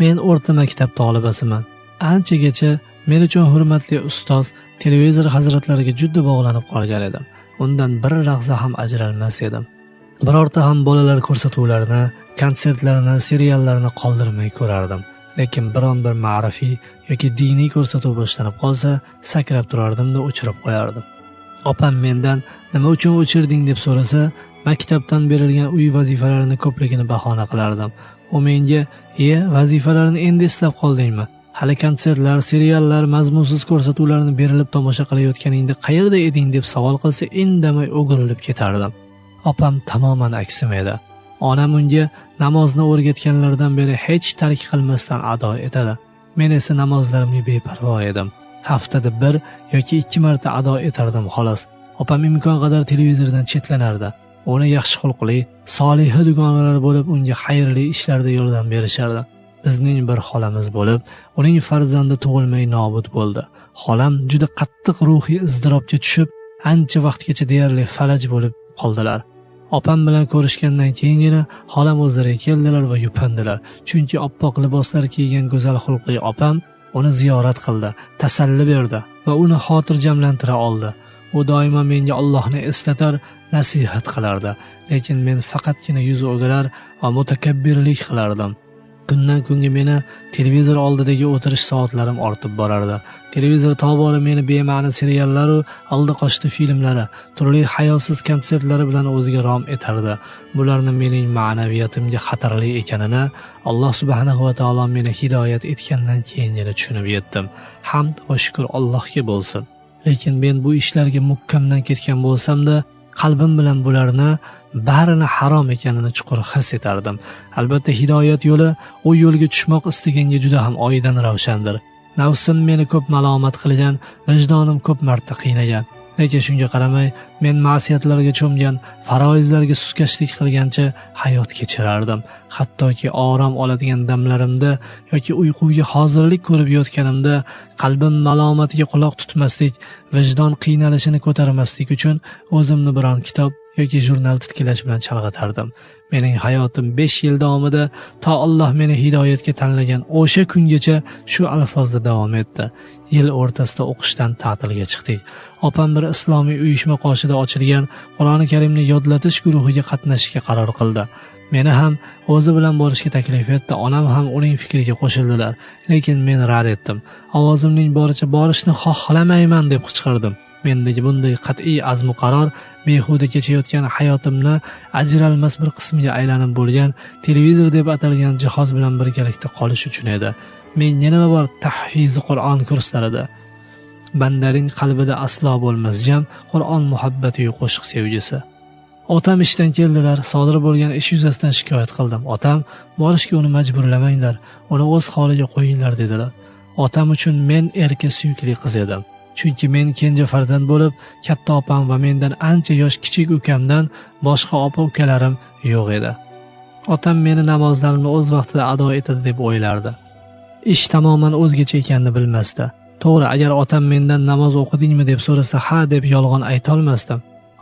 Men o'rta maktab talabasiman. Anchagacha men uchun hurmatli ustoz televizor hazratlariga juda bog'lanib qolgan edim. Undan bir lahza ham ajralmas edim. Birorta ham bolalar ko'rsatuvlarini, konsertlarini, seriallarini qoldirmay ko'rardim. Lekin biron bir ma'rifiy yoki diniy ko'rsatuv boshlanib qolsa, sakrab turardim-da o'chirib qo'yardim. Opam mendan nima uchun o'chirding deb so'rasa, maktabdan berilgan uy vazifalarini ko'pligini bahona qilardim. U menga, vazifalarni endi eslab qoldingmi? Hali konsertlar, seriallar, mazmunsiz ko'rsatuvlarni berilib tomosha qilayotganingda qayerda eding deb savol qilsa, indamay o'girilib ketardim. Opam tamoman aksim edi. Onam unga namozni o'rgatganlardan beri hech tark qilmasdan ado etadi. Men esa namozlarimga beparvo edim. Haftada 1 yoki 2 marta ado etardim xolos. Opam imkon qadar televizordan chetlanardi. Uni yaxshi xulqli, soliha dugonalar bo'lib, unga xayrli ishlarda yordam berishardi. Bizning bir xolamiz bo'lib, uning farzandi tug'ilmay nobud bo'ldi. Xolam juda qattiq ruhiy izdirobga tushib, ancha vaqtgacha deyarli falaj bo'lib qoldilar. Opam bilan ko'rishgandan keyingina xolam o'zlariga keldilar va yupandilar. Chunki oppoq liboslar kiygan go'zal xulqli opam uni ziyorat qildi, tasalli berdi va uni xotirjamlantira oldi. U doimo menga Allohni eslatar, nasihat qilardi. Lekin men faqatgina yuz o'girar va mutakabbirlik qilardim. Kundan kunga meni televizor oldidagi o'tirish soatlarim ortib borardi. Televizor tobora meni bema'ni seriallar va aldi-qochdi filmlari, turli hayosiz konsertlari bilan o'ziga rom etardi. Bularni mening ma'naviyatimga xatarli ekanini Alloh subhanahu va taolo meni hidoyat etgandan keyingina tushunib yetdim. Hamd va shukr Allohga bo'lsin. Lekin men bu ishlarga mukamdan ketgan bo'lsam-da, qalbim bilan bularni barini harom ekanini chuqur his etardim. Albatta hidoyat yo'li u yo'lga tushmoq istaganga juda ham oydin ravshandir. Nafsim meni ko'p malomat qilgan, vijdonim ko'p marta qiynagan. Lekin shunga qaramay, men ma'siyatlarga cho'mgan, faroizlarga suskashlik qilgancha hayot kechirardim. Hattoki orom oladigan damlarimda yoki uyquga hozirlik ko'rib yotganimda qalbim malomatiga quloq tutmaslik, vijdon qiynalishini ko'tarmaslik uchun o'zimni biron kitob yoki jurnal titkilash bilan chalg'atardim. Mening hayotim 5 yil davomida to Alloh meni hidoyatga tanlagan o'sha kungacha shu alfozda davom etdi. Yil o'rtasida o'qishdan ta'tilga chiqdik. Opam bir islomiy uyushma qoshida ochilgan Qur'oni Karimni yodlatish guruhiga qatnashishga qaror qildi. Meni ham o'zi bilan borishga taklif etdi. Onam ham uning fikriga qo'shildilar. Lekin men rad etdim. Ovozimning boricha borishni xohlamayman deb qichqirdim. Mendagi bunday qat'iy azm va qaror behuda kechayotgan hayotimni ajralmas bir qismiga aylanib bo'lgan televizor deb atalgan jihoz bilan birgalikda qolish uchun edi. Menga nima bor tahfizi Qur'on kurslarida. Bandaning qalbida aslo bo'lmas jam Qur'on muhabbati yu qo'shiq sevgisi. Otam ishdan keldilar, sodir bo'lgan ish yuzasidan shikoyat qildim. Otam borishga uni majburlamanglar, uni o'z holiga qo'yinglar dedilar. Otam uchun men erka suyukli qiz edim. Chunki men kenja farzand bo'lib, katta opam va mendan ancha yosh kichik ukamdan boshqa opa-ukalarim yo'q edi. Otam meni namozlarimni o'z vaqtida ado etadi deb o'ylardi. Ish tamoman o'zgacha ekanini bilmasdi. To'g'ri, agar otam mendan namoz o'qidingmi deb so'rasa, ha deb yolg'on ayta olmasdim.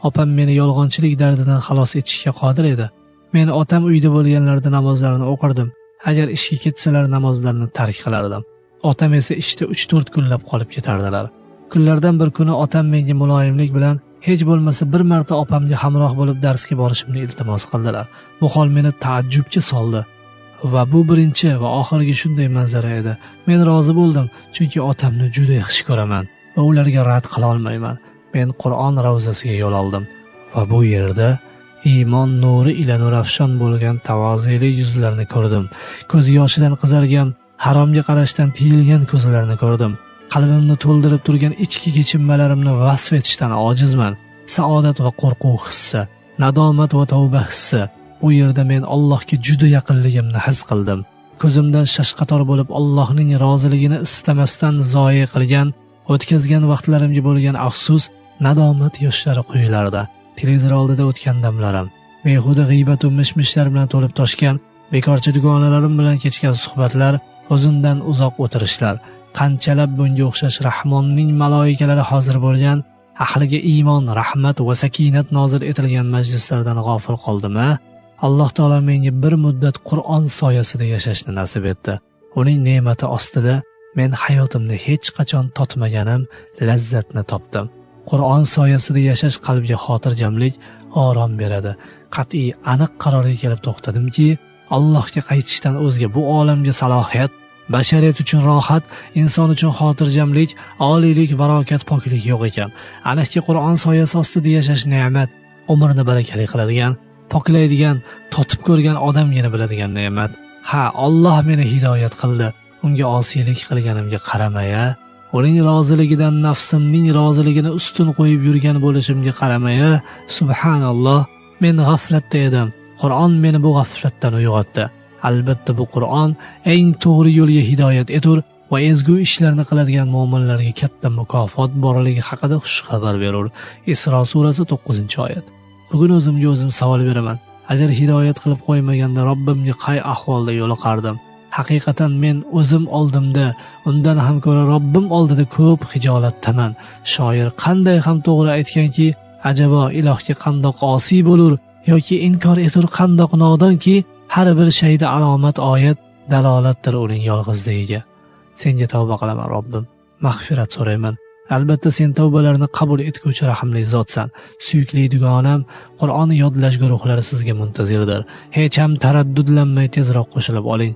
Opam meni yolg'onchilik dardidan xalos etishga qodir edi. Men otam uyda bo'lganlarida namozlarini o'qirdim. Agar ishga ketsalar namozlarini tark qilardim. Otam esa ishda 3-4 kunlab qolib ketardilar. Kunlardan bir kuni otam menga muloyimlik bilan hech bo'lmasa bir marta opamga hamroh bo'lib darsga borishimni iltimos qildilar. Bu hol meni taajjubga soldi. Va bu birinchi va oxirgi shunday manzara edi. Men rozi bo'ldim, chunki otamni juda yaxshi ko'raman va ularga rad qila olmayman. Men Qur'on ravzasiga yo'l oldim va bu yerda iymon nuri ila nurafshon bo'lgan tavozili yuzlarni ko'rdim. Ko'z yoshidan qizargan, haromga qarashdan tiyilgan ko'zlarni ko'rdim. Qalbimni to'ldirib turgan ichki kechinmalarimni vasf etishdan ojizman. Saodat va qo'rquv hissi, nadomat va tavba hissi. Bu yerda men Allohga juda yaqinligimni his qildim. Ko'zimdan shashqator bo'lib Allohning roziligini istamasdan zoya qilgan, o'tkazgan vaqtlarimga bo'lgan afsus, nadomat yoshlari quyilardi. Televizor oldida o'tgan damlarim, behuda g'iybat va mishmishlar bilan to'lib toshgan, bekorchi dugonalarim bilan kechgan suhbatlar, o'zimdan uzoq o'tirishlar. Qanchalab bunga o'xshash Rahmonning maloikalari hozir bo'lgan, ahliga iymon, rahmat va sakinat nozil etilgan majlislardan g'ofil qoldim-a? Alloh taolo menga bir muddat Qur'on soyasida yashashni nasib etdi. uning ne'mati ostida men hayotimda hech qachon totmaganim lazzatni topdim. Qur'on soyasida yashash qalbga xotirjamlik, orom beradi. Qat'iy, aniq qarorga kelib to'xtadimki, Allohga qaytishdan o'zga bu olamga salohiyat, bashariyat uchun rohat, inson uchun xotirjamlik, oliylik, barokat, poklik yo'q ekan. Aniqki Qur'on soyasi ostida yashash ne'mat, umrni barakali qiladigan, poklaydigan, totib ko'rgan odamgina biladigan ne'mat. Ha, Alloh meni hidoyat qildi. Unga osiylik qilganimga qaramaya, uning roziligidan nafsimning roziligini ustun qo'yib yurgan bo'lishimga qaramaya, subhanalloh, men g'aflatda edim. Qur'on meni bu g'aflatdan uyg'otdi. Albatta bu Qur'on eng to'g'ri yo'lga hidoyat etur va ezgu ishlarni qiladigan mu'minlarga katta mukofot borligi haqida xushxabar berur. Isro surasi 9-oyat. Bugun o'zimga o'zim savol beraman. Agar hidoyat qilib qo'ymaganda Robbimga qay ahvolda yo'liqardim? Haqiqatan men o'zim oldimda, undan ham ko'ra Robbim oldida ko'p hijolatdaman. Shoir qanday ham to'g'ri aytganki, ajabo ilohga qandoq osiy bo'lur yoki inkor etur qandoq nodonki, har bir shayda alomat oyat dalolatdir uning yolg'izligiga. Senga tavba qilaman Robbim, mag'firat so'rayman. Albatta sen tavbalarni qabul etguvchi rahimli zotsan. Suyukli dugonam, Qur'onni yodlash guruhlari sizga muntazirdir. Hech ham taraddudlanmay tezroq qo'shilib oling.